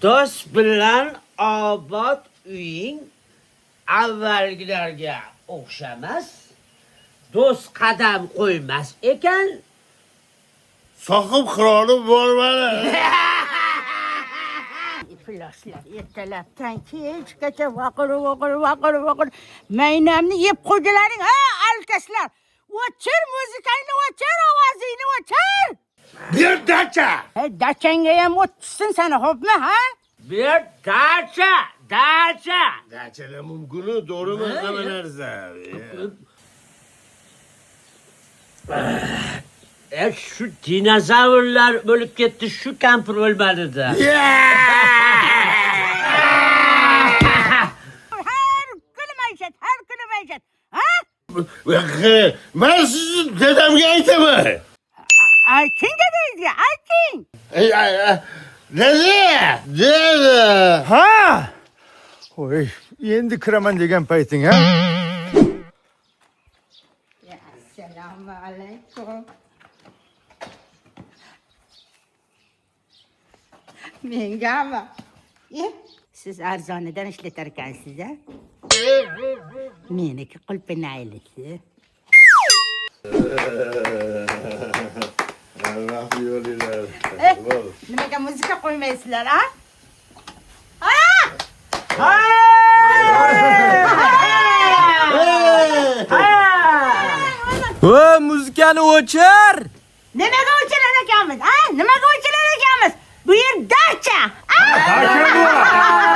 Dost bilan obod uying avvalgilarga o'xshamas. Do'st qadam qo'ymas ekan. Soqib qirolib bormadi. İflaslar ertalabdan kechgacha vaqir. Maynamni yeb qo'ydalaring, ha, alkashlar. O'chir muzikangni, o'chir ovozingni, o'chir. Bir dacha. Dachangga ham o'tsin seni, xo'pmi, ha? Bir dacha. Dachalar mumkinu, to'g'rimi hamma narsa? Şu dinozavrlar bo'lib ketdi, şu kampir o'lmadi-da. Har kuni maishat, ha? Men sizni dadamga aytaman. Ayting dadangizga, ayting. Dada. Ha! Oy, endi kiraman degan payting, ha? Assalomu alaykum. Mengami? Siz arzonidan ishlatar ekansiz, ha? Meniki qulpinaylisi. Allah yo'lilar. Nimaga muzika qo'ymaysizlar, ha? O, muzikani o'chir. Nimaga o'chirar ekanmiz, ha? Nimaga o'chirar ekanmiz? Bu yer dacha. Dacha bu.